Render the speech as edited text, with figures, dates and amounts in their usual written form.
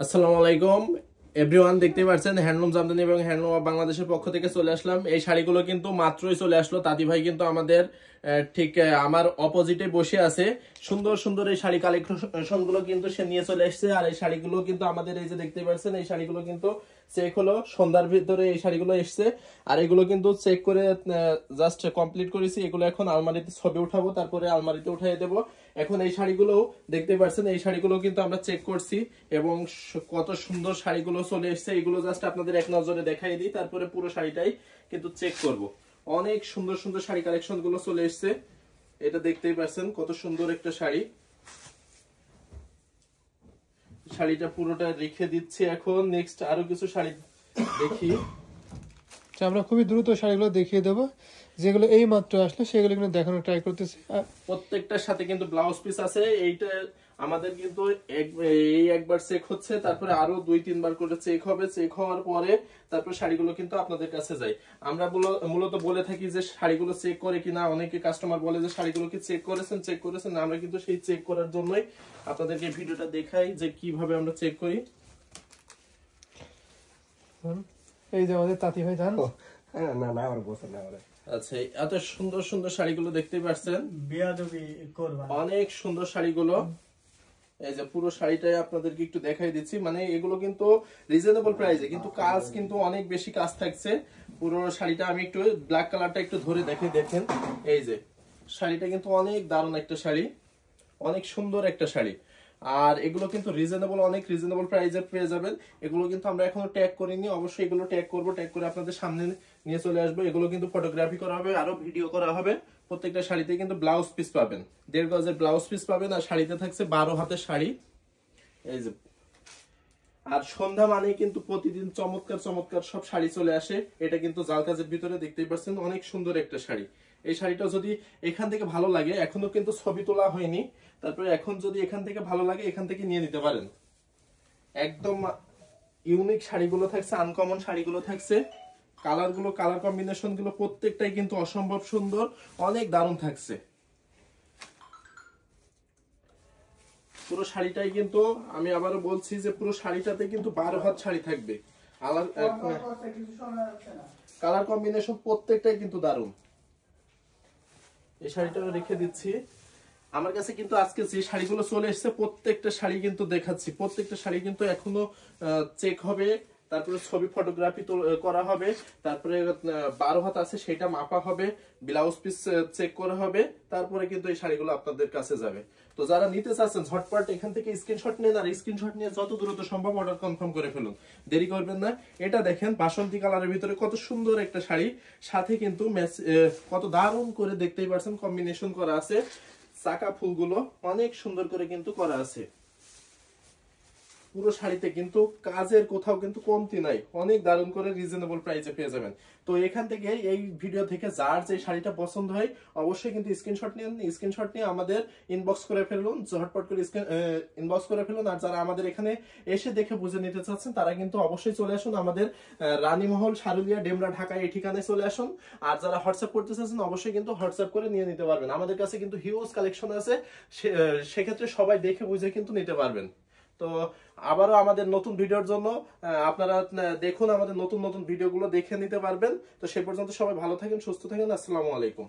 আসসালামু আলাইকুম এভরিওয়ান, দেখতে পাচ্ছেন হ্যান্ডলুম জামদানি এবং হ্যান্ডলুম অফ বাংলাদেশের পক্ষ থেকে চলে আসলাম। এই শাড়িগুলো কিন্তু মাত্রই চলে আসলো। তাঁতি ভাই কিন্তু আমাদের ঠিক আমার অপোজিটে বসে আছে। সুন্দর সুন্দর এই শাড়ি কালেকশন গুলো কিন্তু সে নিয়ে চলে এসেছে। আর এই শাড়িগুলো কিন্তু আমাদের এই যে দেখতে পাচ্ছেন, এই শাড়িগুলো কিন্তু চেক হলো সন্ধ্যার ভিতরে এই শাড়িগুলো এসছে। আর এগুলো কিন্তু চেক করে জাস্ট কমপ্লিট করেছি। এগুলো এখন আলমারিতে ছবি উঠাবো, তারপরে আলমারিতে উঠিয়ে দেবো। এখন এই শাড়িগুলো দেখতে পাচ্ছেন, এই শাড়িগুলো কিন্তু আমরা চেক করছি এবং কত সুন্দর শাড়িগুলো চলে এসছে। এগুলো জাস্ট আপনাদের এক নজরে দেখাই দিই, তারপরে পুরো শাড়িটাই কিন্তু চেক করব। অনেক সুন্দর সুন্দর শাড়ি কালেকশন গুলো চলে এসছে। এটা দেখতেই পাচ্ছেন কত সুন্দর একটা শাড়ি। শাড়িটা পুরোটা রেখে দিচ্ছি। এখন নেক্সট আরো কিছু শাড়ি দেখি। আমরা খুবই দ্রুত শাড়িগুলো দেখিয়ে দেবো, যেগুলো এই মাত্র আসলে সেগুলো কিন্তু দেখানোর ট্রাই করতেছি। প্রত্যেকটার সাথে কিন্তু ব্লাউজ পিস আছে। এইটা আমাদের কিন্তু একবার চেক হচ্ছে, তারপরে আরো 2-3 বার করে চেক হবে। চেক হওয়ার পরে তারপর শাড়িগুলো কিন্তু আপনাদের কাছে যায়। আমরা মূলত বলে থাকি যে শাড়িগুলো চেক করে কিনা। অনেকে কাস্টমার বলে যে শাড়িগুলো কি চেক করেছেন। আমরা কিন্তু সেই চেক করার জন্যই আপনাদেরকে ভিডিওটা দেখাই যে কিভাবে আমরা চেক করি। এই যে আমাদের তাঁতি ভাই জান, আচ্ছা, এত সুন্দর সুন্দর শাড়িগুলো দেখতে পাচ্ছেন, অনেক সুন্দর শাড়িগুলো। এই যে পুরো শাড়িটাই আপনাদেরকে একটু দেখাই দিচ্ছি। মানে এগুলো কিন্তু রিজনেবল প্রাইসে, কিন্তু কাজ কিন্তু অনেক বেশি কাজ থাকছে। পুরো শাড়িটা আমি একটু ব্ল্যাক কালারটা একটু ধরে দেখেন। এই যে শাড়িটা কিন্তু অনেক দারুণ একটা শাড়ি, অনেক সুন্দর একটা শাড়ি। আর এগুলো কিন্তু অনেক রিজনেবল প্রাইসে পেয়ে যাবেন। এগুলো কিন্তু আমরা এখনো ট্যাগ করিনি, অবশ্যই এগুলো ট্যাগ করবো। ট্যাগ করে আপনাদের সামনে নিয়ে চলে আসবো। এগুলো কিন্তু ফটোগ্রাফি করা হবে, আরো ভিডিও করা হবে। প্রত্যেকটা শাড়িতে কিন্তু ব্লাউজ পিস পাবেন, 1.5 গজের ব্লাউজ পিস পাবেন। আর শাড়িতে থাকছে 12 হাতের শাড়ি। এই যে, আর সন্ধ্যা মানে কিন্তু প্রতিদিন চমৎকার চমৎকার সব শাড়ি চলে আসে। এটা কিন্তু জাল কাজের ভিতরে দেখতেই পাচ্ছেন, অনেক সুন্দর একটা শাড়ি। এই শাড়িটা যদি এখান থেকে ভালো লাগে, এখনো কিন্তু ছবি তোলা হয়নি, তারপরে এখন যদি এখান থেকে ভালো লাগে এখান থেকে নিয়ে নিতে পারেন। একদম ইউনিক শাড়িগুলো থাকছে, আনকমন শাড়িগুলো থাকছে। কালার কম্বিনেশন গুলো প্রত্যেকটাই কিন্তু অসম্ভব সুন্দর, অনেক দারুণ থাকছে। পুরো শাড়িটাই কিন্তু আমি আবারও বলছি যে পুরো শাড়িটাতে কিন্তু 12 হাত শাড়ি থাকবে। কালার কম্বিনেশন প্রত্যেকটাই কিন্তু দারুণ। এই শাড়িটা রেখে দিচ্ছি। আমার কাছে কিন্তু আজকে যে শাড়িগুলো চলে এসেছে প্রত্যেকটা শাড়ি কিন্তু দেখাচ্ছি। প্রত্যেকটা শাড়ি কিন্তু এখনো চেক হবে, তারপরে ছবি ফটোগ্রাফি করা হবে, তারপরে 12 হাত আছে সেটা মাপা হবে, ব্লাউজ পিস চেক করা হবে, তারপরে কিন্তু এই শাড়িগুলো আপনাদের কাছে যাবে। তো যারা নিতে চাচ্ছেন ঝটপট এখান থেকে স্ক্রিনশট নিন, আর স্ক্রিনশট নিয়ে যত দ্রুত সম্ভব অর্ডার কনফার্ম করে ফেলুন, দেরি করবেন না। এটা দেখেন বাসন্তী কালারের ভিতরে কত সুন্দর একটা শাড়ি, সাথে কিন্তু কত দারুণ করে দেখতেই পাচ্ছেন কম্বিনেশন করা আছে। চাকা ফুলগুলো অনেক সুন্দর করে কিন্তু করা আছে। পুরো শাড়িতে কিন্তু কাজের কোথাও কিন্তু কমতি নাই, অনেক দারুণ করে রিজনেবল প্রাইসে পেয়ে যাবেন। তো এখান থেকে এই ভিডিও থেকে যার যে শাড়িটা পছন্দ হয় অবশ্যই কিন্তু স্ক্রিনশট নিন। স্ক্রিনশট নিয়ে আমাদের ইনবক্স করে ফেলুন, ঝটপট করে ইনবক্স করে ফেলুন। আর যারা আমাদের এখানে এসে দেখে বুঝে নিতে চাচ্ছেন তারা কিন্তু অবশ্যই চলে আসুন আমাদের রানীমহল, সারুলিয়া, ডেমরা, ঢাকা এই ঠিকানায় চলে আসুন। আর যারা হোয়াটসঅ্যাপ করতে চাচ্ছেন অবশ্যই কিন্তু হোয়াটসঅ্যাপ করে নিয়ে নিতে পারবেন। আমাদের কাছে কিন্তু হিউজ কালেকশন আছে, সেক্ষেত্রে সবাই দেখে বুঝে কিন্তু নিতে পারবেন। তো আবারও আমাদের নতুন ভিডিওর জন্য আপনারা দেখুন, আমাদের নতুন নতুন ভিডিওগুলো দেখে নিতে পারবেন। তো সে পর্যন্ত সবাই ভালো থাকেন, সুস্থ থাকেন। আসসালামু আলাইকুম।